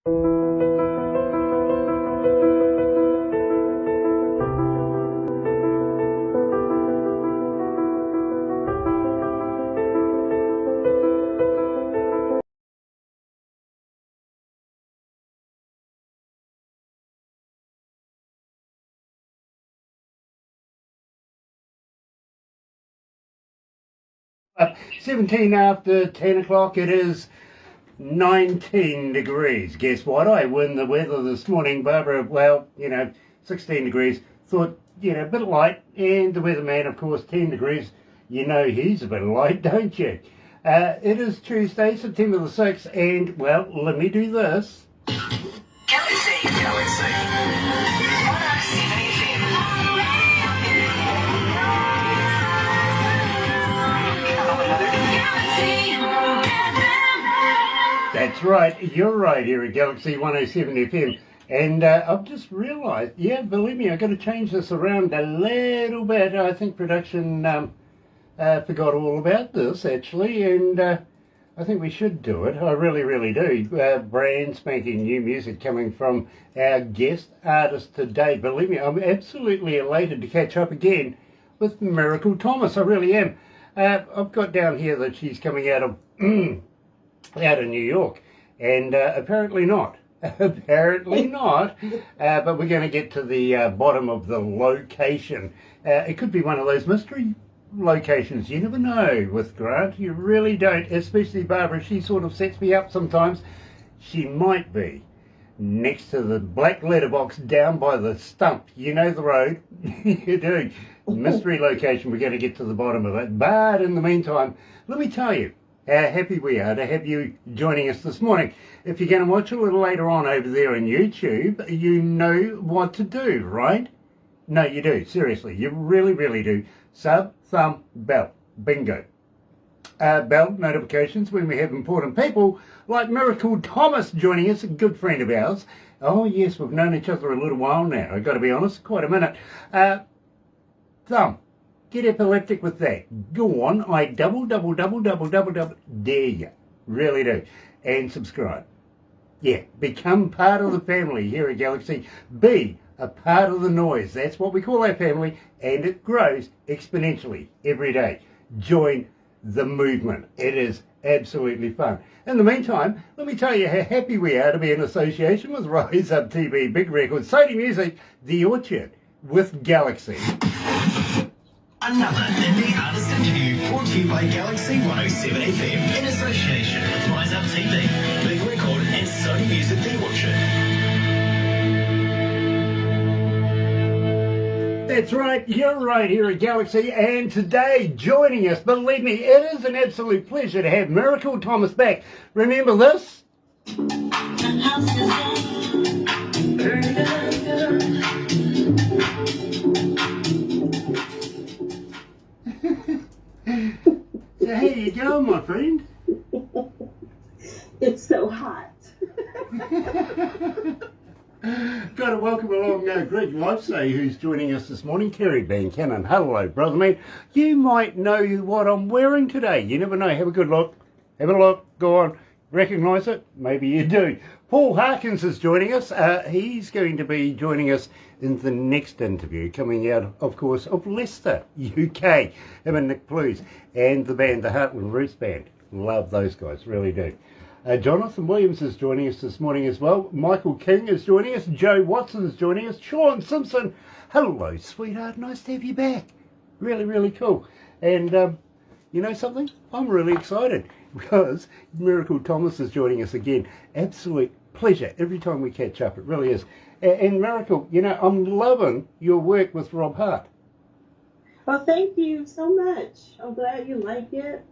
Uh, 17 after 10 o'clock, it is 19 degrees. Guess what? I win the weather this morning, Barbara. Well, 16 degrees. Thought, a bit light. And the weatherman, of course, 10 degrees. You know he's a bit light, don't you? It is Tuesday, September the 6th, and, well, let me do this. That's right, you're right here at Galaxy 107 FM. And I've just realised, believe me, I've got to change this around a little bit. I think production forgot all about this, actually, and I think we should do it. I really, really do. Brand spanking new music coming from our guest artist today. Believe me, I'm absolutely elated to catch up again with Miracle Thomas. I really am. I've got down here that she's coming out of New York, and apparently not. Apparently not. But we're going to get to the bottom of the location. It could be one of those mystery locations. You never know with Grant. You really don't. Especially Barbara. She sort of sets me up sometimes. She might be next to the black letterbox down by the stump. You know the road. You do. Mystery location. We're going to get to the bottom of it. But in the meantime, let me tell you how happy we are to have you joining us this morning. If you're going to watch a little later on over there on YouTube, you know what to do, right? No, you do. Seriously, you really, really do. Sub, thumb, bell. Bingo. Bell notifications when we have important people like Miracle Thomas joining us, a good friend of ours. Oh, yes, we've known each other a little while now. I've got to be honest, quite a minute. Thumb. Get epileptic with that. Go on. I double. Dare you. Really do. And subscribe. Yeah. Become part of the family here at Galaxy. Be a part of the noise. That's what we call our family. And it grows exponentially every day. Join the movement. It is absolutely fun. In the meantime, let me tell you how happy we are to be in association with Rise Up TV, Big Records, Sony Music, The Orchard, with Galaxy. Another indie artist interview brought to you by Galaxy 107 FM in association with Rise Up TV, Big Record and Sony Music The Orchard. That's right, you're right here at Galaxy, and today joining us, believe me, it is an absolute pleasure to have Miracle Thomas back. Remember this? So how you going, my friend? It's so hot. Got to welcome along Greg Lifesay, who's joining us this morning. Kerry Bancannon, hello, brother man. You might know what I'm wearing today. You never know. Have a good look. Have a look. Go on. Recognise it? Maybe you do. Paul Harkins is joining us. He's going to be joining us in the next interview, coming out, of course, of Leicester, UK. Him and Nick Blues and the band, the Heartland Roots Band. Love those guys, really do. Jonathan Williams is joining us this morning as well. Michael King is joining us. Joe Watson is joining us. Sean Simpson. Hello, sweetheart. Nice to have you back. Really, really cool. And you know something? I'm really excited because Miracle Thomas is joining us again. Absolute pleasure every time we catch up. It really is. And Miracle, I'm loving your work with Rob Hart. Well, thank you so much. I'm glad you like it.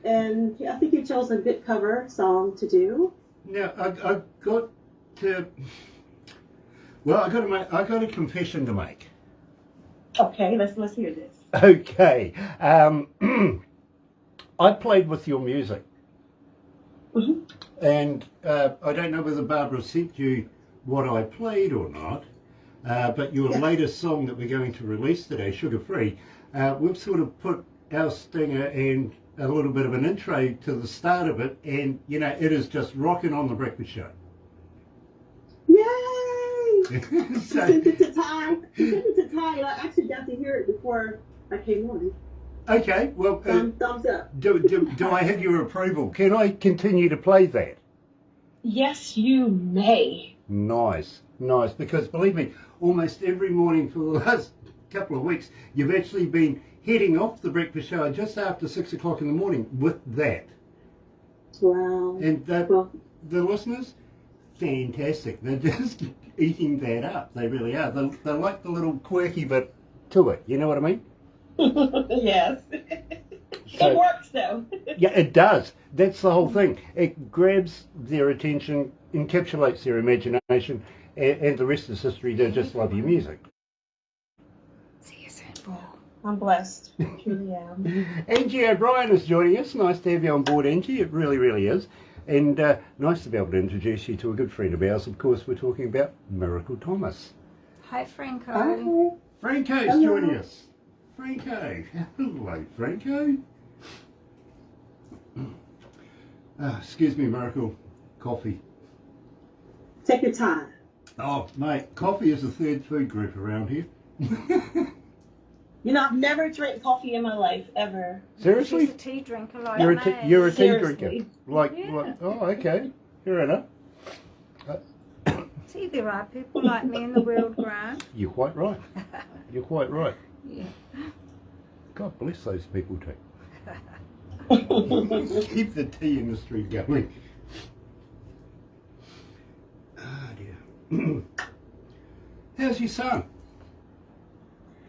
And I think you chose a good cover song to do. Now, I got a confession to make. Okay, let's hear this. Okay. I played with your music. Mm-hmm. And I don't know whether Barbara sent you what I played or not, but your latest song that we're going to release today, Sugar Free, we've sort of put our stinger and a little bit of an intro to the start of it, and it is just rocking on the breakfast show. He So, sent it to Ty. He sent it to Ty, and I actually got to hear it before I came on. okay, well, Thumbs up. do I have your approval? Can I continue to play that? Yes, you may. Nice, nice. Because believe me, almost every morning for the last couple of weeks, you've actually been heading off the breakfast show just after 6 o'clock in the morning with that. Wow. And Well, the listeners, fantastic. They're just eating that up. They really are. They like the little quirky bit to it. You know what I mean? Yes. So- It works though. Yeah, it does. That's the whole thing. It grabs their attention, encapsulates their imagination, and the rest is history. They just love your music. See you soon, Paul. I'm blessed. Truly am. Angie O'Brien is joining us. Nice to have you on board, Angie. It really, really is. And nice to be able to introduce you to a good friend of ours. Of course, we're talking about Miracle Thomas. Hi, Franco. hi. Franco's Hello. joining us. Franco. Hello, Franco. Excuse me, Miracle. Coffee. Take your time. Oh, mate, coffee is the third food group around here. You know, I've never drank coffee in my life, ever. Seriously? She's a tea drinker like You're me. you're a tea Seriously. drinker. Like, oh, okay. Fair enough. See, there are people like me in the world, Grant. You're quite right. You're quite right. Yeah. God bless those people too. Keep the tea industry going. Ah, dear. How's your son?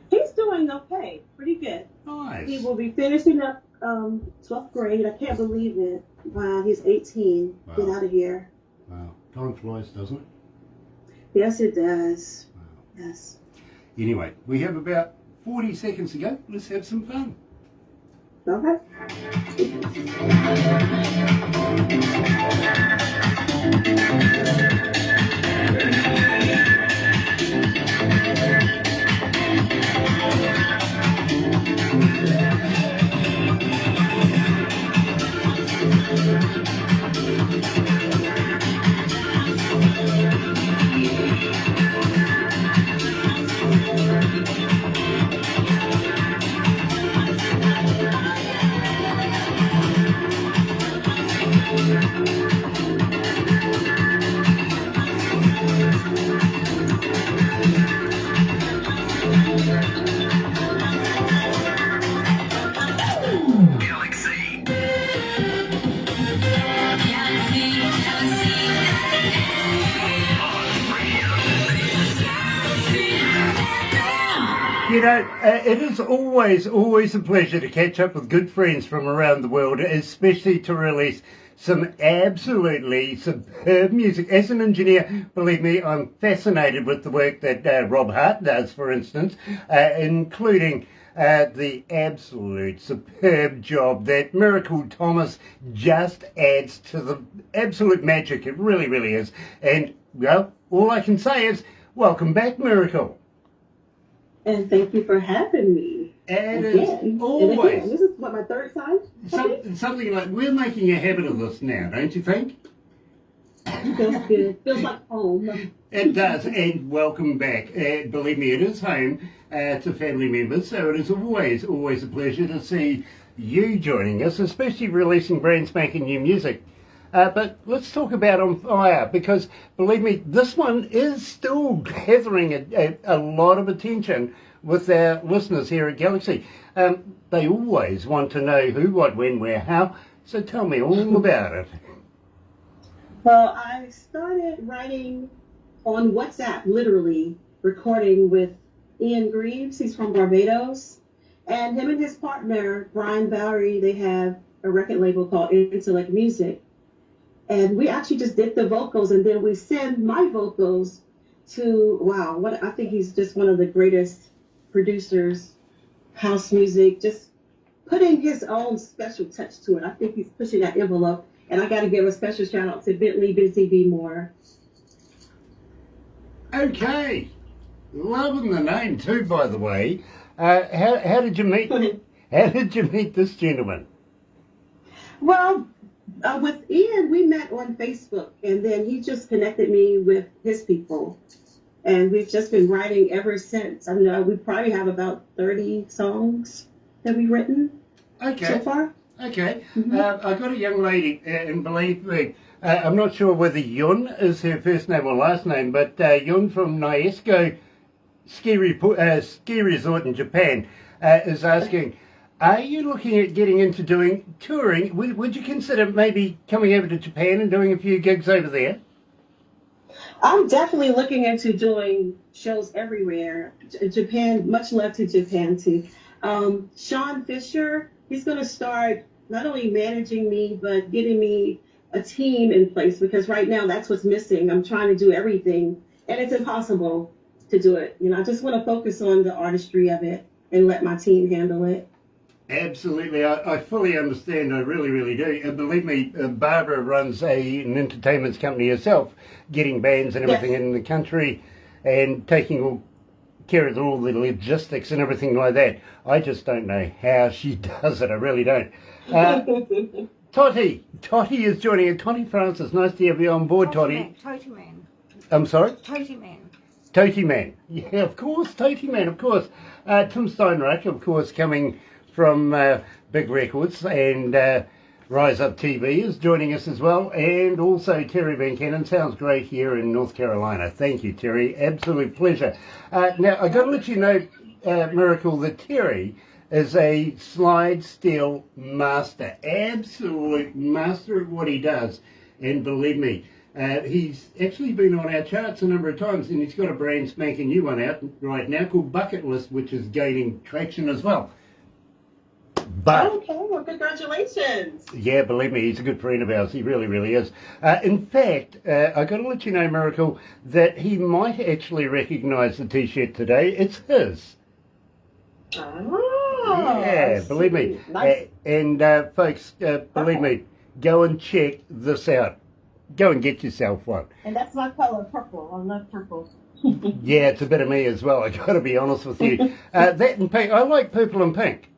He's doing okay. Pretty good. Nice. He will be finishing up 12th grade. I can't believe it. Wow, he's 18. Wow. Get out of here. Wow. Time flies, doesn't it? Yes, it does. Wow. Yes. Anyway, we have about 40 seconds to go. Let's have some fun. Okay. Galaxy. You know, it is always a pleasure to catch up with good friends from around the world, especially to release some absolutely superb music. As an engineer, believe me, I'm fascinated with the work that Rob Hart does, for instance, including the absolute superb job that Miracle Thomas just adds to the absolute magic. It really, really is. And, well, all I can say is, welcome back, Miracle. And thank you for having me. And Again. as And always, again. This is what, my third time? something like, we're making a habit of this now, don't you think? Feels good. Feels like home. It does, and welcome back. Believe me, it is home to family members, so it is always a pleasure to see you joining us, especially releasing brand spanking new music. But let's talk about On Fire, because believe me, this one is still gathering a lot of attention with our listeners here at Galaxy. They always want to know who, what, when, where, how, so tell me all about it. Well, I started writing on WhatsApp, literally recording with Ian Greaves. He's from Barbados. And him and his partner, Brian Bowery, they have a record label called Intellect Music. And we actually just did the vocals, and then we send my vocals to, wow, what I think he's just one of the greatest producers, house music, just putting his own special touch to it. I think he's pushing that envelope. And I got to give a special shout out to Bentley Busy B. Moore. Okay, loving the name too, by the way. How did you meet? How did you meet this gentleman? Well, with Ian, we met on Facebook, and then he just connected me with his people. And we've just been writing ever since. I know we probably have about 30 songs that we've written so Okay. far. Okay. Hmm. I got a young lady, and believe me, I'm not sure whether Yun is her first name or last name, but Yun from Niesko ski resort in Japan is asking, are you looking at getting into doing touring? Would you consider maybe coming over to Japan and doing a few gigs over there? I'm definitely looking into doing shows everywhere. Japan, much love to Japan too. Sean Fisher, he's going to start not only managing me, but getting me a team in place because right now that's what's missing. I'm trying to do everything and it's impossible to do it. You know, I just want to focus on the artistry of it and let my team handle it. Absolutely, I fully understand. I really, really do. Believe me, Barbara runs an entertainment company herself, getting bands and everything Yes. in the country, and taking care of all the logistics and everything like that. I just don't know how she does it. I really don't. Uh, Totty is joining us. Totty Francis, nice to have you on board, Totty. Toty Man. I'm sorry. Toty Man. Toty Man. Yeah, of course, Toty Man, of course. Tim Steinreich, of course, coming from Big Records, and Rise Up TV is joining us as well, and also Terry Van Cannon. Sounds great here in North Carolina. Thank you, Terry. Absolute pleasure. Now, I got to let you know, Miracle, that Terry is a slide steel master, absolute master of what he does, and believe me, he's actually been on our charts a number of times, and he's got a brand spanking new one out right now called Bucket List, which is gaining traction as well. But Okay, well, congratulations. yeah, believe me, he's a good friend of ours. He really, really is. In fact, I got to let you know, Miracle, that he might actually recognise the T-shirt today. It's his. Oh, Yeah, I believe me. see. Nice. And folks, believe me, go and check this out. Go and get yourself one. And that's my color, purple. I love purple. Yeah, it's a bit of me as well. I got to be honest with you. That and pink. I like purple and pink.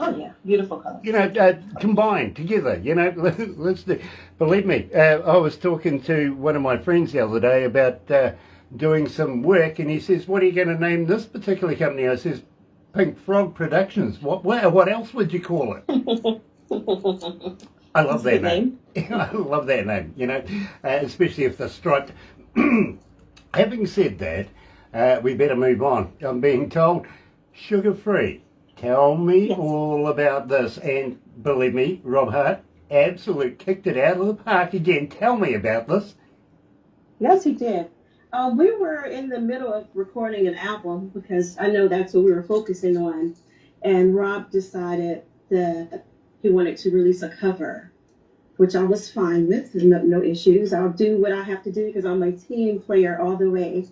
Oh yeah, beautiful color. You know, combined together. You know, let's do. Believe me, I was talking to one of my friends the other day about doing some work, and he says, "What are you going to name this particular company?" I says, "Pink Frog Productions." What else would you call it? I love That's a that good name. I love that name. You know, especially if they're striped. Having said that, we better move on. I'm being told sugar free. Tell me Yes. all about this. And believe me, Rob Hart, absolute kicked it out of the park again. Tell me about this. Yes, he did. We were in the middle of recording an album because I know that's what we were focusing on. And Rob decided that he wanted to release a cover, which I was fine with, no issues. I'll do what I have to do because I'm a team player all the way.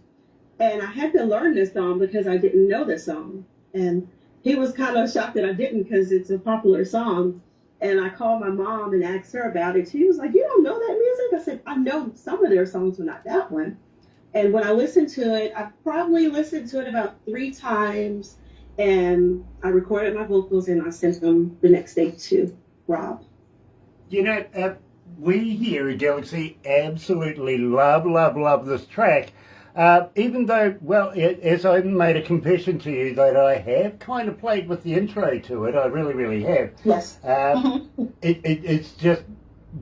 And I had to learn this song because I didn't know this song. And he was kind of shocked that I didn't because it's a popular song. And I called my mom and asked her about it. She was like, "You don't know that music?" I said, "I know some of their songs, but not that one." And when I listened to it, I probably listened to it about 3 times. And I recorded my vocals and I sent them the next day to Rob. You know, we here at Galaxy absolutely love, love, love this track. Even though, well, as I made a confession to you that I have kind of played with the intro to it, I really, really have. Yes. It's just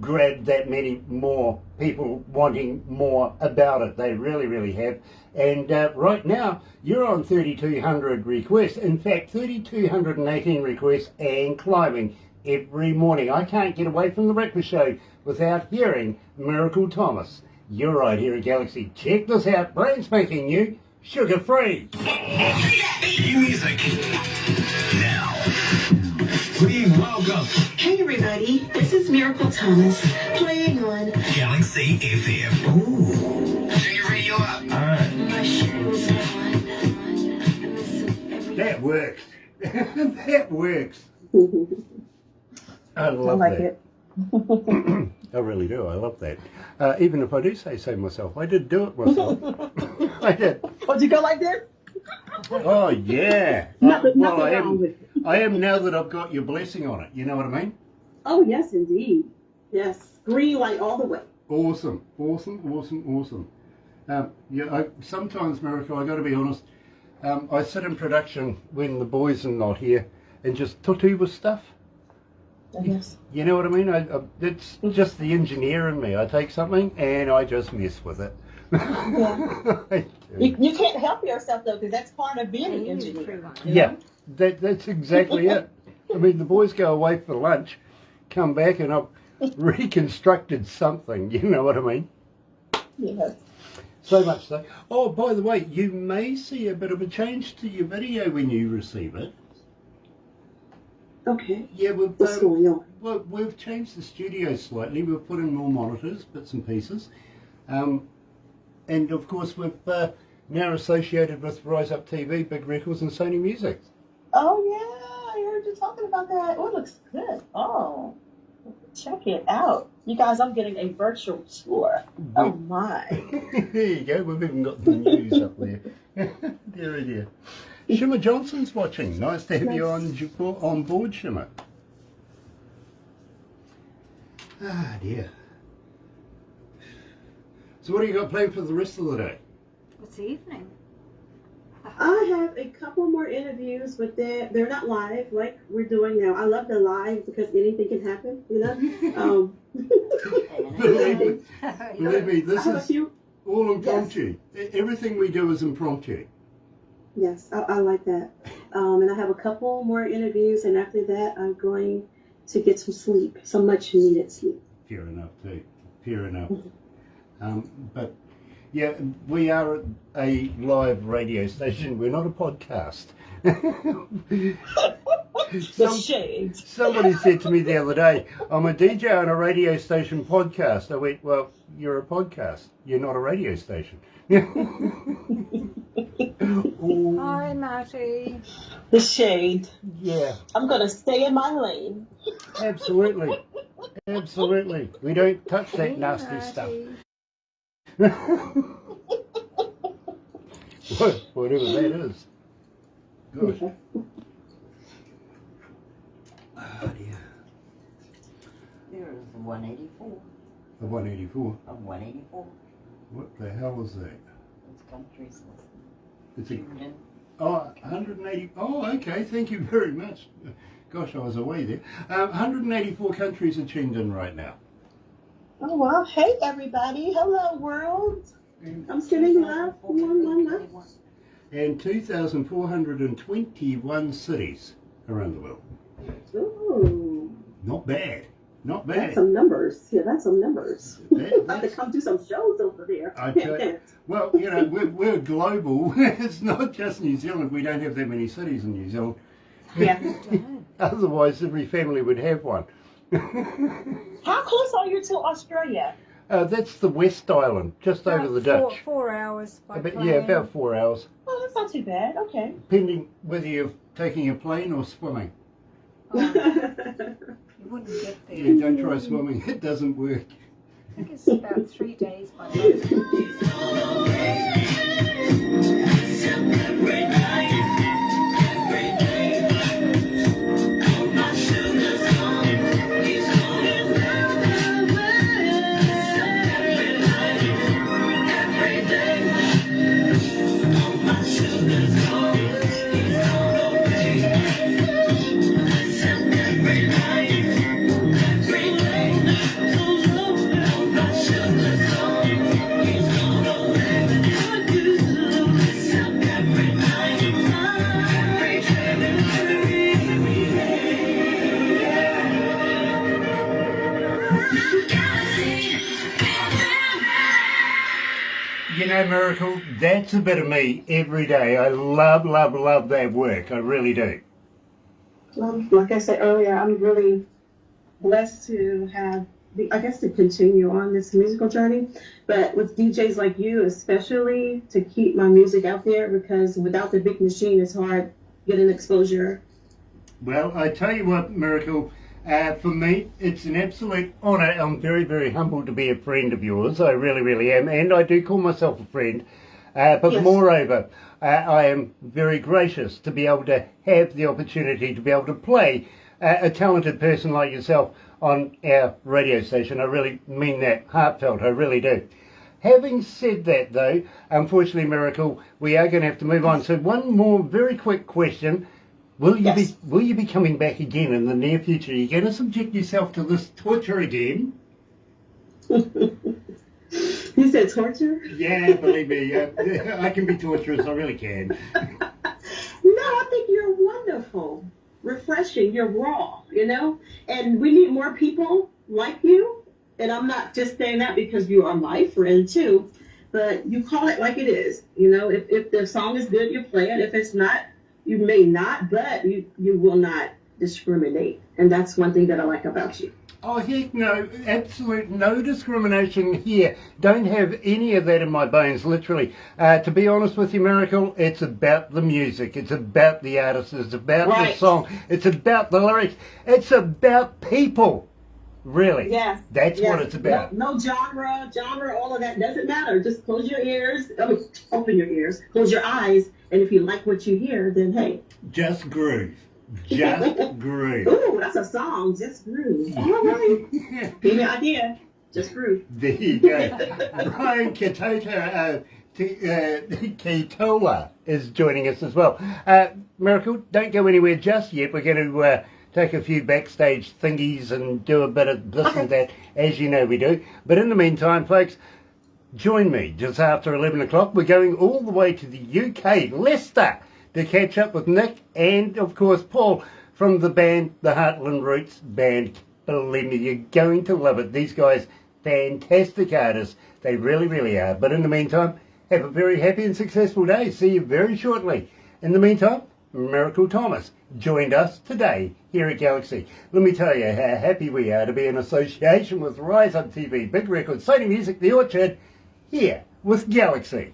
grabbed that many more people wanting more about it. They really, really have. And right now, you're on 3,200 requests. In fact, 3,218 requests and climbing every morning. I can't get away from the breakfast show without hearing Miracle Thomas. You're right here at Galaxy. Check this out. Brand spanking new, sugar free. New music. Now, please welcome Hey everybody, this is Miracle Thomas playing on Galaxy FM. Ooh. Turn your radio up. Alright. my shoes on. That works. That works. I I love like that. it. I really do. I love that. Even if I do say so myself, I did do it myself. I did. Would you go like this? Oh yeah. Nothing I wrong am. with it. I am now that I've got your blessing on it. You know what I mean? Oh, yes, indeed. Yes. Green light all the way. Awesome, awesome, awesome, awesome. Sometimes, Miracle, I got to be honest, I sit in production when the boys are not here and just tutu with stuff. Yes. You know what I mean? It's just the engineer in me. I take something and I just mess with it. Yeah. I do. You can't help yourself though, because that's part of being an engineer. Yeah, that's exactly it. I mean, the boys go away for lunch, come back, and I've reconstructed something. You know what I mean? Yes. So much so. Oh, by the way, you may see a bit of a change to your video when you receive it. Okay. Yeah, What's going on? well, we've changed the studio slightly. We've put in more monitors, bits and pieces. And of course, we've now associated with Rise Up TV, Big Records, and Sony Music. Oh yeah, I heard you talking about that. Oh, it looks good. Oh, check it out. You guys, I'm getting a virtual tour. Oh my. There you go. We've even got the news up there. Dear, dear. Shimmer Johnson's watching. Nice to have you on board, Shimmer. Ah, dear. So what do you got planned for the rest of the day? It's evening. I have a couple more interviews, but they're not live like we're doing now. I love the live because anything can happen, you know. Believe me, this I have a is few. all impromptu. Everything we do is impromptu. Yes, I like that. And I have a couple more interviews, and after that, I'm going to get some sleep, some much needed sleep. Fair enough, too. Fair enough. But yeah, we are a live radio station. We're not a podcast. The shades. Somebody said to me the other day, I'm a DJ on a radio station podcast. I went, well, you're a podcast. You're not a radio station. Ooh, Hi, Matty. The shade. yeah, I'm gonna stay in my lane. absolutely. Absolutely. We don't touch that Hey, nasty stuff. Matty. Whatever that is. Gosh. Oh dear. There is a 184. The 184. A 184. What the hell is that? It's countries It's a, tuned in. oh, 180. Oh, okay. Thank you very much. Gosh, I was away there. 184 countries are tuned in right now. Oh well, hey everybody. Hello world. I'm sitting live. One. And 2,421 cities around the world. Ooh, Not bad. Not that's bad. some numbers. Yeah, that's some numbers. I have to That's- come do some shows over there. I tell you, well, you know, we're global. It's not just New Zealand. We don't have that many cities in New Zealand. Yeah. Otherwise, every family would have one. How close are you to Australia? That's the West Island, just over the About Dutch. 4 hours by plane. Yeah, about 4 hours, Oh, that's not too bad. Okay. depending whether you're taking a plane or swimming. You wouldn't get there. Yeah, don't try swimming. It doesn't work. I think it's about 3 days by boat. You know, Miracle, that's a bit of me every day. I love, love, love that work. I really do. Well, like I said earlier, I'm really blessed to have, to continue on this musical journey. But with DJs like you, especially to keep my music out there, because without the big machine, it's hard getting exposure. Well, I tell you what, Miracle, for me, it's an absolute honour. I'm very, very humbled to be a friend of yours. I really, really am. And I do call myself a friend. But Yes. moreover, I am very gracious to be able to have the opportunity to be able to play a talented person like yourself on our radio station. I really mean that, heartfelt, I really do. Having said that, though, unfortunately, Miracle, we are going to have to move on. So one more very quick question. Will you be coming back again in the near future? Are you going to subject yourself to this torture again? You said torture? Yeah, believe me, I can be torturous. I really can. No, I think you're wonderful, refreshing. You're raw, and we need more people like you. And I'm not just saying that because you are my friend too, but you call it like it is. If the song is good, you play it. If it's not, you may not, but you will not discriminate. And that's one thing that I like about you. Oh, heck no, absolute no discrimination here. Don't have any of that in my bones, literally. To be honest with you, Miracle, it's about the music. It's about the artist. It's about the song. It's about the lyrics. It's about people. Really. Yes. That's what it's about. No genre, all of that doesn't matter. Just close your ears. Open your ears. Close your eyes. And if you like what you hear, then hey. Just groove. Just groove. Ooh, that's a song. Just groove. All right. Give me an idea. Just groove. There you go. Brian Katoa is joining us as well. Miracle, don't go anywhere just yet. We're going to take a few backstage thingies and do a bit of this and that, as you know we do. But in the meantime, folks, join me just after 11 o'clock. We're going all the way to the UK, Leicester, to catch up with Nick and, of course, Paul from the band, the Heartland Roots Band. Believe me, you're going to love it. These guys, fantastic artists. They really, really are. But in the meantime, have a very happy and successful day. See you very shortly. In the meantime, Miracle Thomas joined us today here at Galaxy. Let me tell you how happy we are to be in association with Rise Up TV, Big Record, Sony Music, The Orchard, here with Galaxy.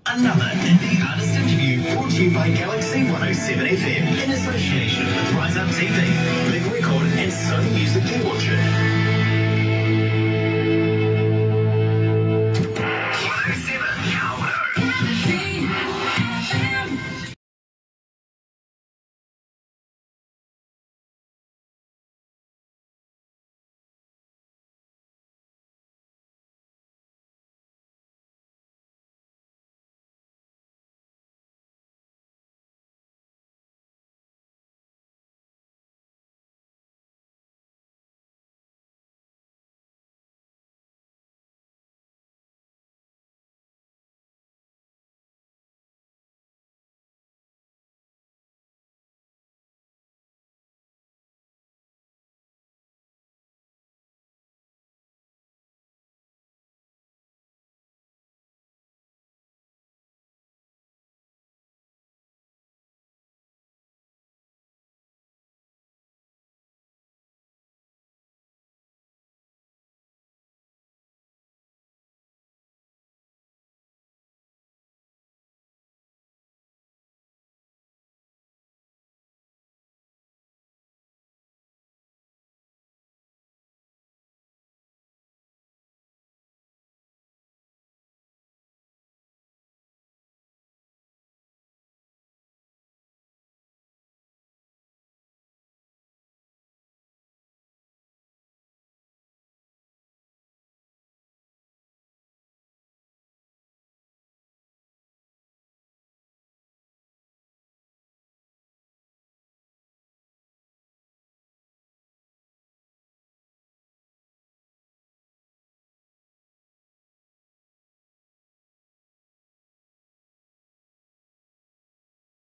Another indie artist interview brought to you by Galaxy 107 FM in association with Rise Up TV, Big Record and Sony Music The Orchard.